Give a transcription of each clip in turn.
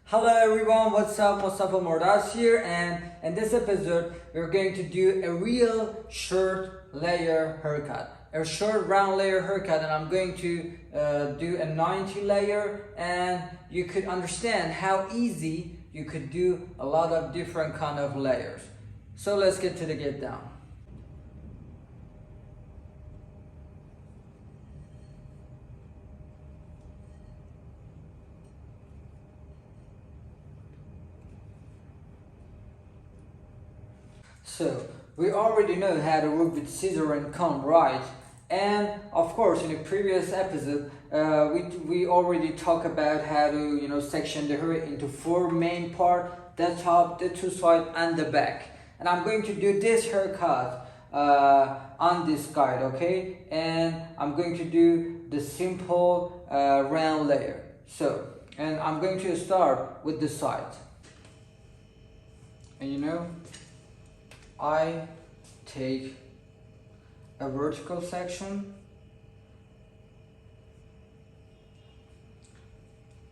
Hello everyone, what's up? Mostafamordad here, and in this episode we're going to do a real short layer haircut. A short round layer haircut, and I'm going to do a 90 layer, and you could understand how easy you could do a lot of different kind of layers. So let's get to the get down. So we already know how to work with scissor and comb, right? And of course, in the previous episode, we already talked about how to section the hair into four main parts: the top, the two side, and the back. And I'm going to do this haircut on this guide, okay? And I'm going to do the simple round layer. And I'm going to start with the side. And I take a vertical section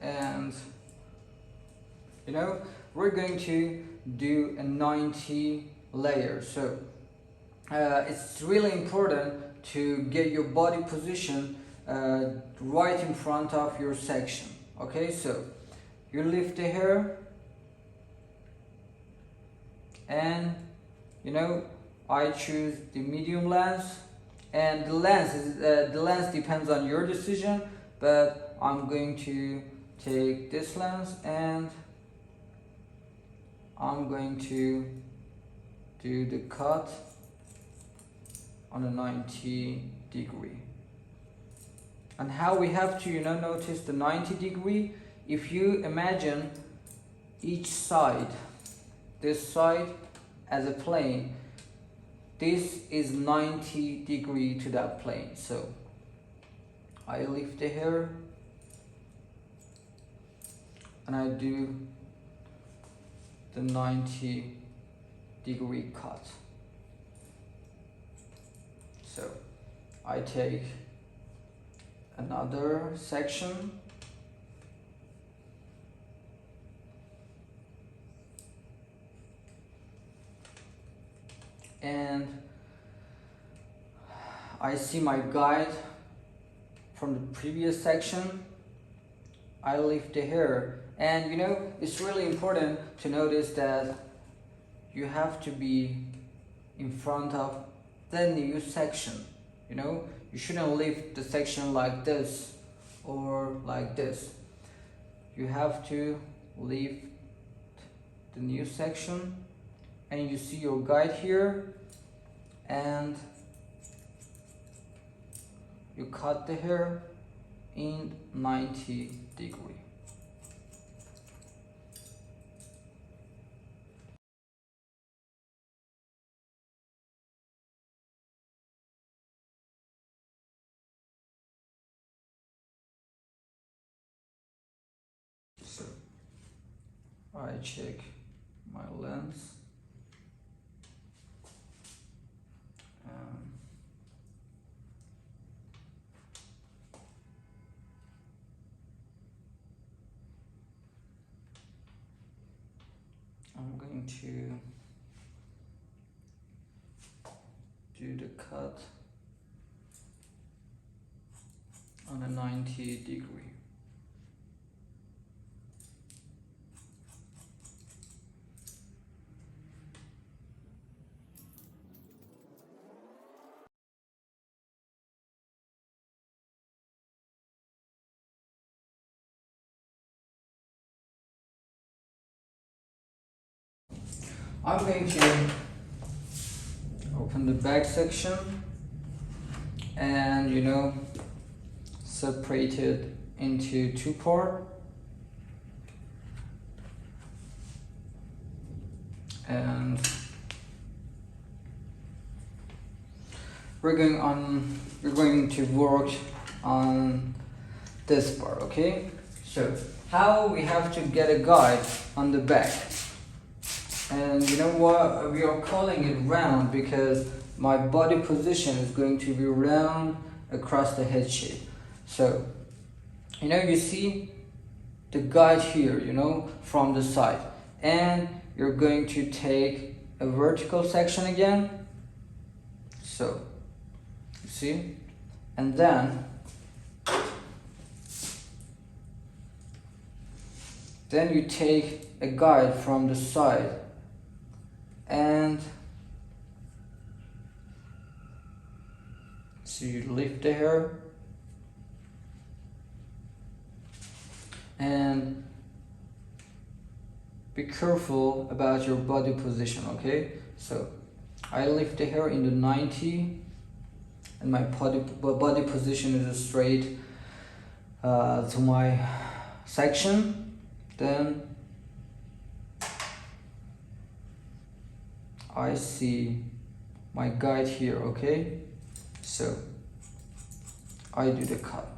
and we're going to do a 90 layers. So it's really important to get your body position right in front of your section. Okay, so you lift the hair and I choose the medium length, and the length depends on your decision, but I'm going to take this length and I'm going to do the cut on a 90 degree. And how we have to notice the 90 degree, if you imagine each side, this side as a plane, this is 90 degree to that plane. So I lift the hair and I do the 90 degree cut. So I take another section and I see my guide from the previous section. I lift the hair, and it's really important to notice that you have to be in front of the new section. You shouldn't lift the section like this or like this. You have to lift the new section, and you see your guide here, and you cut the hair in 90 degree. So I check my length. I'm going to do the cut on a 90 degree. I'm going to open the back section and separate it into two parts, and we're going to work on this part. Okay, so how we have to get a guide on the back. And you know what, we are calling it round because my body position is going to be round across the head shape. So you see the guide here, you know, from the side, and you're going to take a vertical section again, so you see, and then you take a guide from the side and so you lift the hair and be careful about your body position, okay? So I lift the hair in the 90 and my body position is straight to my section. Then I see my guide here, okay? So I do the cut.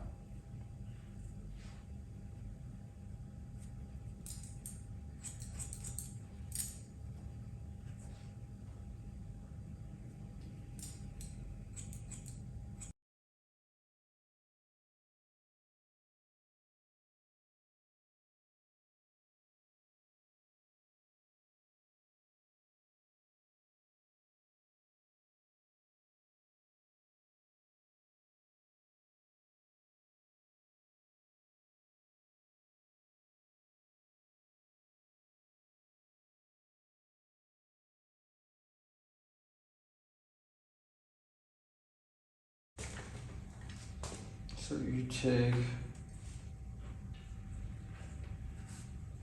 So you take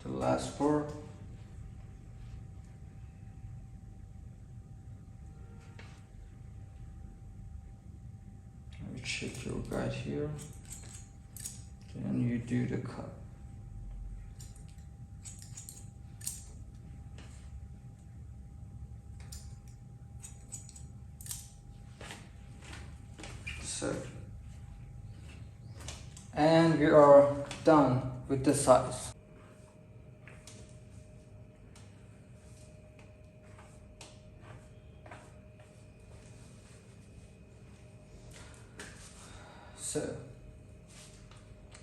the last part, you check your guide here, then you do the cut. So, and we are done with the size. So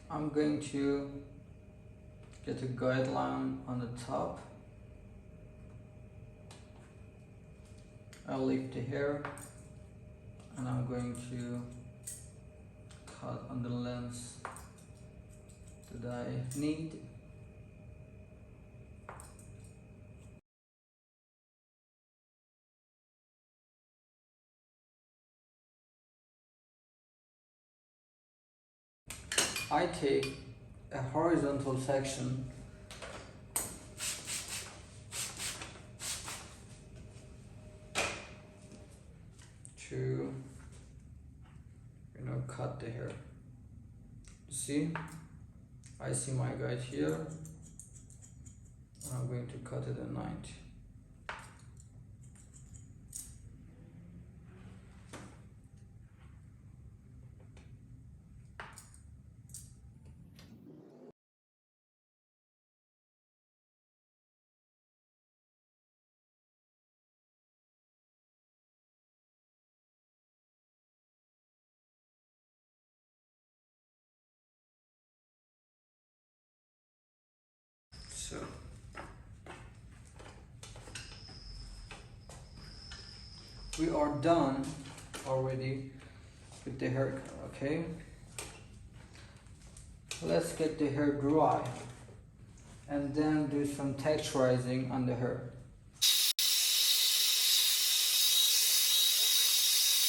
I'm going to get a guideline on the top. I'll leave the hair and I'm going to cut on the length that I need. I take a horizontal section to, you know, cut the hair. You see, I see my guide here and I'm going to cut it at 90. So we are done already with the haircut, okay? Let's get the hair dry and then do some texturizing on the hair.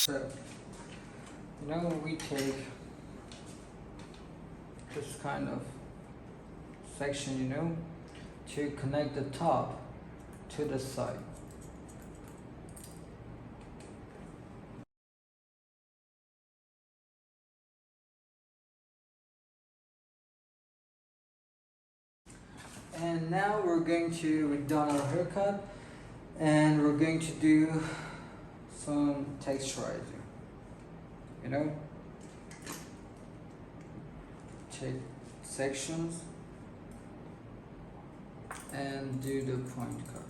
So now we take this kind of section, you know, to connect the top to the side. And now we've done our haircut and we're going to do some texturizing, you know, take sections and do the point cut.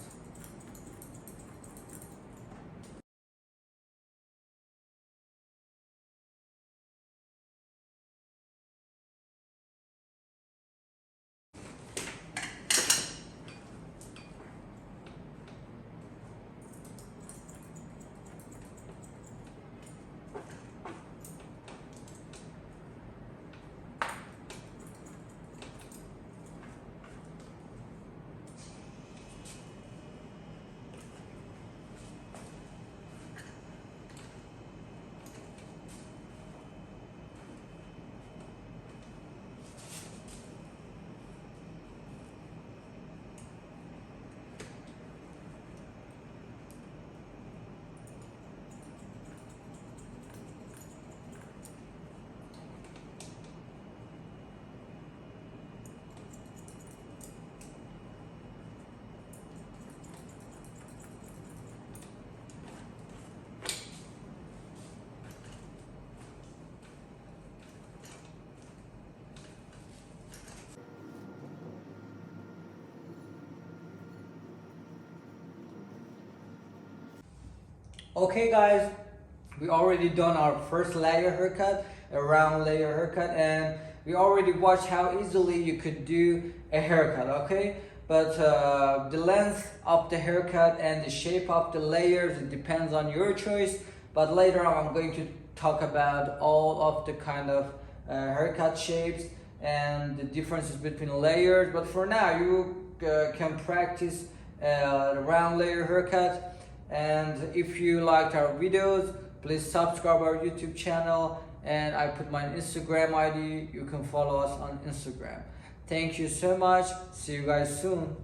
Okay guys, we already done our first layer haircut, a round layer haircut, and we already watched how easily you could do a haircut, okay? But the length of the haircut and the shape of the layers, it depends on your choice. But later on I'm going to talk about all of the kind of haircut shapes and the differences between layers. But for now you can practice the round layer haircut. And if you liked our videos, please subscribe our YouTube channel, and I put my Instagram ID. You can follow us on Instagram. Thank you so much. See you guys soon.